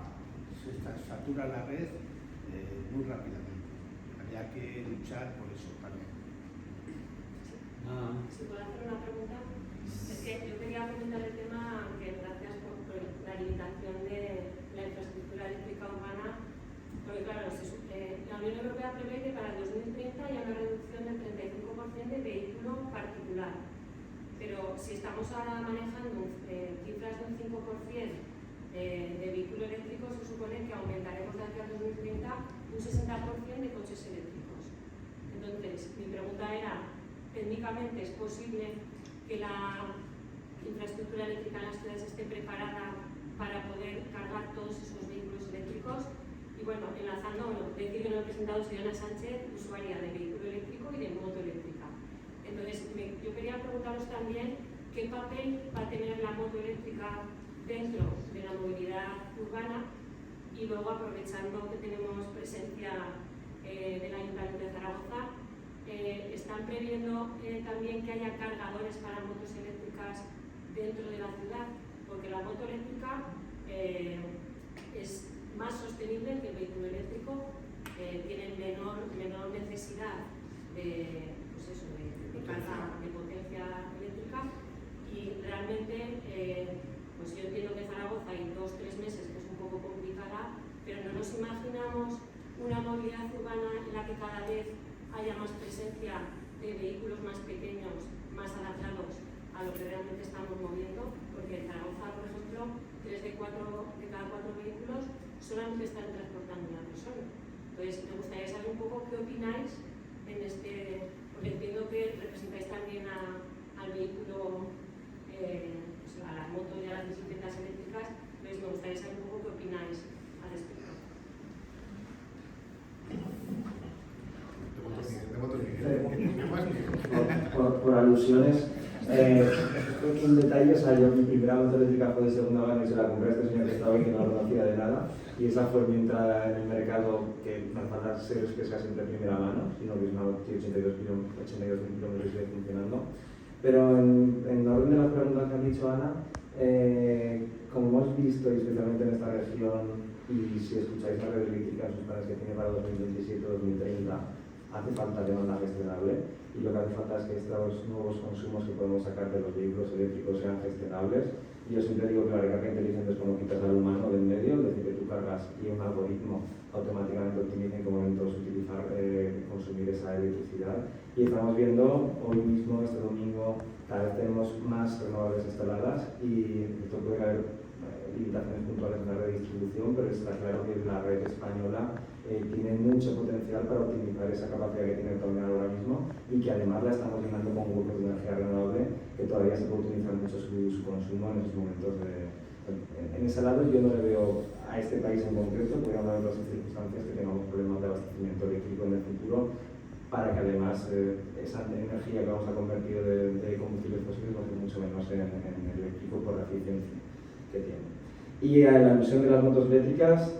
la red muy rápidamente. Habría que luchar por eso también. ¿Se puede hacer una pregunta? Es que yo quería comentar el tema, que gracias por la limitación de la infraestructura eléctrica urbana, porque claro, la Unión Europea prevé que para el 2030 haya una reducción del 35% de vehículo particular. Pero si estamos ahora manejando cifras de un 5% de vehículo eléctrico, se supone que aumentaremos de aquí al 2030 un 60% de coches eléctricos. Entonces, mi pregunta era, técnicamente es posible que la infraestructura eléctrica en las ciudades esté preparada para poder cargar todos esos vehículos eléctricos. Y bueno, enlazando, decir que no he presentado, soy Ana Sánchez, usuaria de vehículo eléctrico y de moto eléctrica. Entonces, yo quería preguntaros también qué papel va a tener la moto eléctrica dentro de la movilidad urbana, y luego, aprovechando que tenemos presencia del Ayuntamiento de Zaragoza, ¿están previendo también que haya cargadores para motos eléctricas dentro de la ciudad? Porque la moto eléctrica es más sostenible que el vehículo eléctrico, tiene menor necesidad de carga de potencia eléctrica, y realmente pues yo entiendo que Zaragoza hay 2-3 meses que es un poco complicada, pero no nos imaginamos una movilidad urbana en la que cada vez haya más presencia de vehículos más pequeños, más adaptados a lo que realmente estamos moviendo, porque en Zaragoza, por ejemplo, 3 de cada 4 vehículos solamente están transportando una persona. Entonces, me gustaría saber un poco qué opináis en porque entiendo que representáis también al vehículo, a las motos y a las bicicletas eléctricas. Entonces me gustaría saber un poco qué opináis al respecto. Por alusiones, un detalle, o sea, yo mi primera moto eléctrica fue de segunda mano y se la compré a este señor que estaba ahí, que no lo conocía de nada, y esa fue mi entrada en el mercado, que no hace falta ser que sea siempre primera mano, sino que es una 82.000 kilómetros y sigue funcionando. Pero en orden de las preguntas que ha dicho Ana, como hemos visto, y especialmente en esta región, y si escucháis la red eléctrica, sus planes que tiene para 2027-2030, hace falta demanda gestionable, y lo que hace falta es que estos nuevos consumos que podemos sacar de los vehículos eléctricos sean gestionables. Y yo siempre digo que la recarga inteligente es cuando quitas al humano del medio, es decir, que tú cargas y un algoritmo automáticamente optimiza en qué momentos utilizar, consumir esa electricidad. Y estamos viendo hoy mismo, este domingo, cada vez tenemos más renovables instaladas, y esto puede haber limitaciones puntuales en la red de distribución, pero está claro que la red española tiene mucho potencial para optimizar esa capacidad que tiene Torneo ahora mismo, y que además la estamos llenando con huecos de energía renovable que todavía se puede optimizar mucho su consumo en esos momentos. En ese lado yo no le veo a este país en concreto, puede haber otras circunstancias que tengamos problemas de abastecimiento eléctrico en el futuro, para que además esa energía que vamos a convertir de combustibles fósiles va a ser mucho menos en eléctrico por la eficiencia que tiene. Y a la alusión de las motos eléctricas,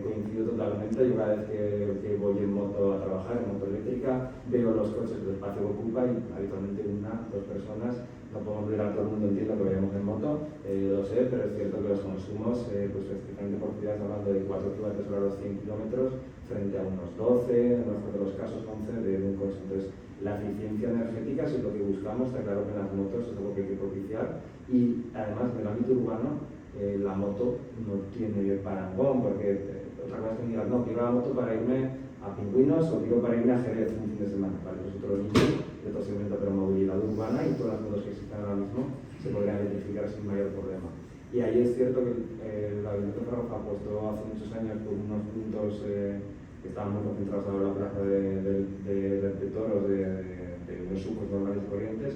coincido totalmente. Yo cada vez que voy en moto a trabajar, en moto eléctrica, veo los coches, el espacio que ocupa, y habitualmente una, dos personas. No podemos ver a todo el mundo, entiendo que vayamos en moto, lo sé, pero es cierto que los consumos, pues especialmente por ciudades, hablando de 4 km a los 100 km, frente a unos 12, en el mejor de los casos 11 de un coche. Entonces, la eficiencia energética, si es lo que buscamos, está claro que en las motos es algo que hay que propiciar, y además en el ámbito urbano, la moto no tiene parangón, porque otra cosa es que me digan, no, quiero la moto para irme a Pingüinos o quiero para irme a Jerez un fin de semana. Vale, pues otro nicho de posibilidad, pero movilidad urbana y todas las motos que existen ahora mismo se podrían electrificar sin mayor problema. Y ahí es cierto que el Ayuntamiento de Zaragoza apostó hace muchos años por unos puntos que estaban muy concentrados ahora en la plaza de toros, de unos sucos normales y corrientes,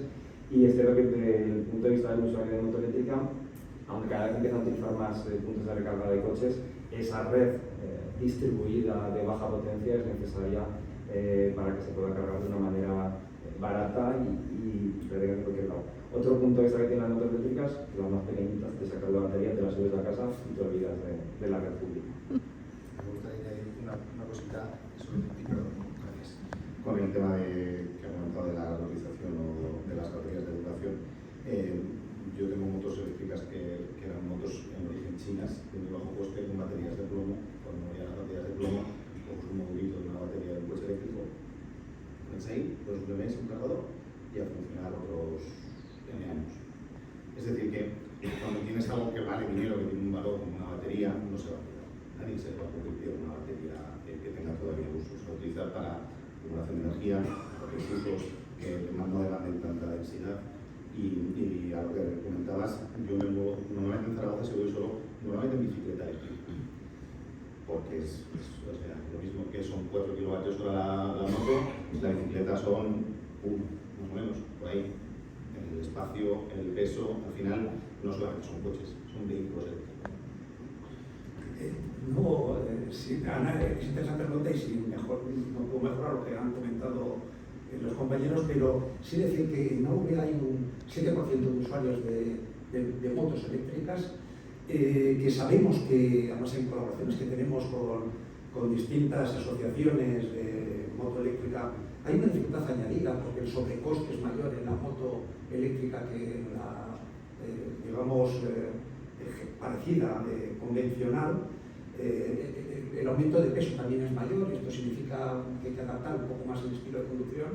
y es cierto que desde el punto de vista del usuario de moto eléctrica, aunque cada vez empiezan a utilizar más puntos de recarga de coches, esa red distribuida de baja potencia es necesaria para que se pueda cargar de una manera barata y de cualquier lado. Otro punto extra que tienen las motos eléctricas, las más pequeñitas, te sacas la batería, te la subes a casa y te olvidas de la red pública. Me gustaría añadir una cosita sobre el tipo, gracias. Con el tema que ha comentado de la valorización o de las baterías de educación, yo tengo motos eléctricas que eran motos en origen chinas, de muy bajo coste, con baterías de plomo. Cuando morían las baterías de plomo, coges un modulito de una batería de un coche eléctrico, pones ahí, pues le metes un cargador y a funcionar otros N años. Es decir, que cuando tienes algo que vale dinero, que tiene un valor como una batería, no se va a tirar. Nadie se va a convertir en una batería que tenga todavía uso. Se va a utilizar para acumulación de energía, para recursos que no demandan tanta densidad. Y a lo que comentabas, yo me muevo normalmente en Zaragoza, si voy solo, normalmente en bicicleta eléctrica, porque es o sea, lo mismo que son 4 kWh la moto, la bicicleta son 1, más o menos, por ahí. El espacio, el peso, al final no solamente son coches, son vehículos eléctricos. Ana, es interesante pregunta, y si mejor, no puedo mejorar lo que han comentado los compañeros, pero sí decir que en AV hay un 7% de usuarios de motos eléctricas, que sabemos que, además en colaboraciones que tenemos con distintas asociaciones de moto eléctrica, hay una dificultad añadida porque el sobrecoste es mayor en la moto eléctrica que en la, parecida, convencional. El aumento de peso también es mayor, y esto significa que hay que adaptar un poco más el estilo de conducción,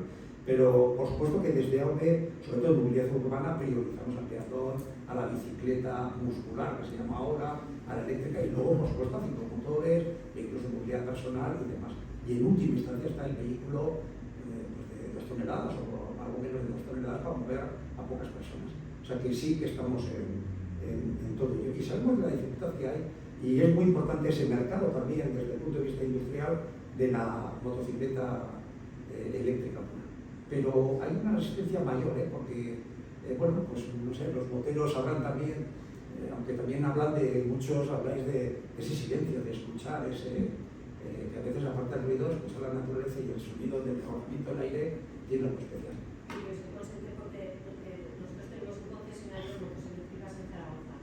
pero por supuesto que desde AVE, sobre todo en movilidad urbana, priorizamos al peatón, a la bicicleta muscular, que se llama ahora, a la eléctrica, y luego, por supuesto, a ciclomotores, vehículos de movilidad personal y demás. Y en última instancia está el vehículo de 2 toneladas o algo menos de 2 toneladas para mover a pocas personas. O sea que sí que estamos en todo ello. Y sabemos de la dificultad que hay, y es muy importante ese mercado también desde el punto de vista industrial de la motocicleta eléctrica pura. Pero hay una resistencia mayor, porque bueno, pues no sé, los moteros sabrán también, aunque también muchos habláis de ese silencio, de escuchar, que a veces la falta de ruido, escuchar la naturaleza y el sonido del movimiento del aire tiene algo especial. Sí, yo estoy consciente porque nosotros tenemos un concesionario de motos eléctricas en Zaragoza.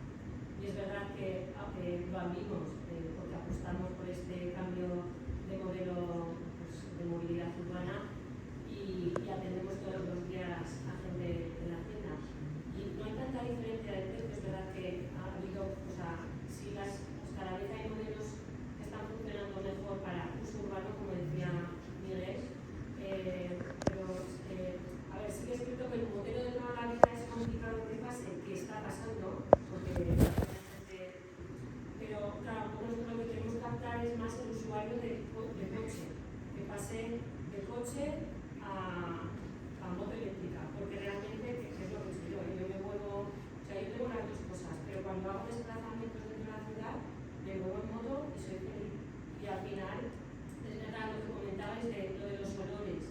Y es verdad que lo abrimos porque apostamos por este cambio de modelo pues, de movilidad urbana y atendemos todos los días a gente en la tienda. Y no hay tanta diferencia de precio, es verdad que ha habido, o sea, sí cada vez hay modelos que están funcionando mejor para uso urbano, como decía Miguel, pero a ver, sí que es cierto que el modelo de toda la vida es complicado que pase, que está pasando, porque pero claro, nosotros lo que queremos captar es más el usuario de coche, que pase de coche a moto eléctrica, porque realmente es lo que soy yo me muevo, o sea, yo tengo las dos cosas, pero cuando hago desplazamientos dentro de la ciudad, me muevo en moto y soy feliz. Y al final, es verdad lo que comentabais de lo de los olores,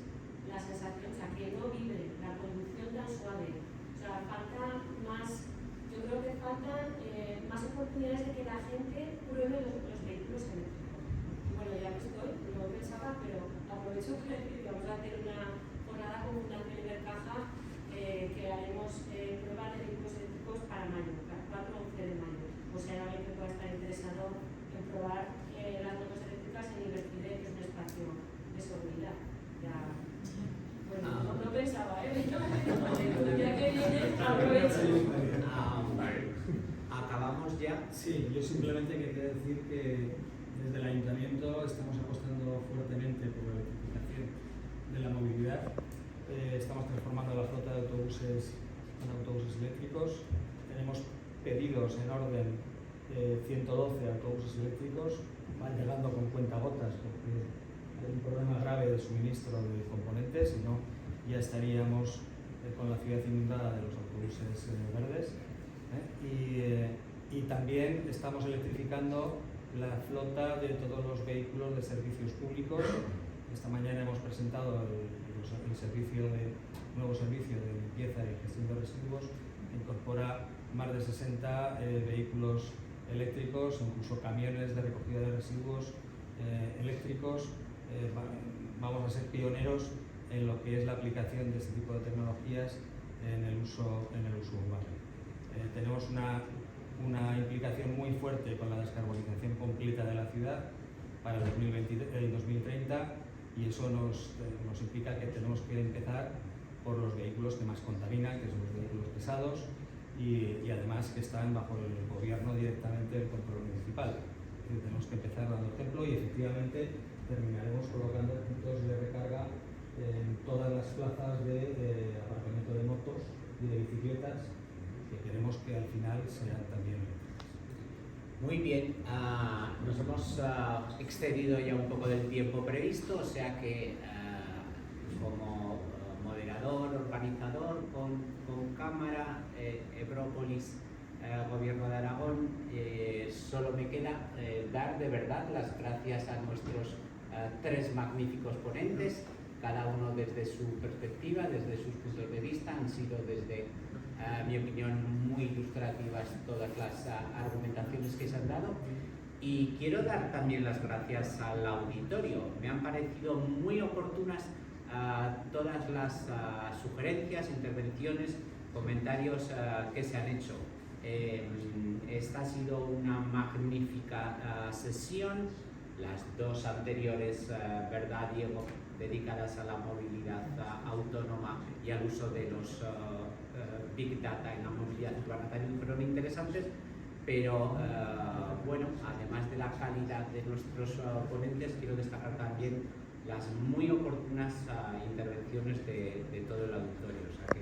la sensación, o sea, que no vibre, la conducción tan suave, o sea, falta más, yo creo que faltan más oportunidades de que la gente pruebe los vehículos eléctricos. Y bueno, ya que estoy, no lo pensaba, pero aprovecho para decir que vamos a hacer una jornada con Fundación Ibercaja que haremos pruebas de vehículos eléctricos para mayo, 4 o 11 de mayo. O sea, alguien que pueda estar interesado en probar las motos eléctricas en Ibercide, que es un espacio de seguridad. Ya, bueno, no pensaba, ya que viene, aprovecho. ¿Acabamos ya? Sí, yo simplemente quería decir que desde el Ayuntamiento estamos apostando fuertemente por la electrificación de la movilidad. Estamos transformando la flota de autobuses en autobuses eléctricos. Tenemos pedidos en orden 112 autobuses eléctricos. Van llegando con cuentagotas porque hay un problema grave de suministro de componentes, si no ya estaríamos con la ciudad inundada de los autobuses verdes. Y también estamos electrificando la flota de todos los vehículos de servicios públicos. Esta mañana hemos presentado el nuevo servicio de limpieza y gestión de residuos, que incorpora más de 60 vehículos eléctricos, incluso camiones de recogida de residuos eléctricos. Vamos a ser pioneros en lo que es la aplicación de este tipo de tecnologías en el uso urbano. Tenemos una implicación muy fuerte con la descarbonización completa de la ciudad para el 2030 y eso nos implica que tenemos que empezar por los vehículos que más contaminan, que son los vehículos pesados y además que están bajo el gobierno directamente del control municipal. Tenemos que empezar dando ejemplo y efectivamente terminaremos colocando puntos de recarga en todas las plazas de aparcamiento de motos y de bicicletas, que queremos que al final sean también eléctricas. Muy bien, nos hemos excedido ya un poco del tiempo previsto, o sea que como moderador, organizador, con Cámara, Ebrópolis, Gobierno de Aragón, solo me queda dar de verdad las gracias a nuestros 3 magníficos ponentes, cada uno desde su perspectiva, desde sus puntos de vista. Han sido, desde mi opinión, muy ilustrativas todas las argumentaciones que se han dado. Y quiero dar también las gracias al auditorio. Me han parecido muy oportunas todas las sugerencias, intervenciones, comentarios que se han hecho. Esta ha sido una magnífica sesión. Las 2 anteriores, ¿verdad, Diego?, dedicadas a la movilidad autónoma y al uso de los Big Data en la movilidad urbana también fueron interesantes, pero bueno, además de la calidad de nuestros ponentes, quiero destacar también las muy oportunas intervenciones de todo el auditorio. O sea que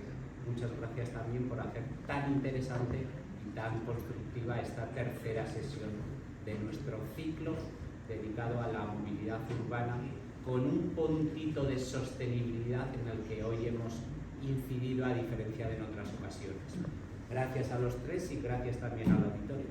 muchas gracias también por hacer tan interesante y tan constructiva esta tercera sesión de nuestro ciclo dedicado a la movilidad urbana, con un puntito de sostenibilidad en el que hoy hemos incidido a diferencia de en otras ocasiones. Gracias a los 3 y gracias también al auditorio.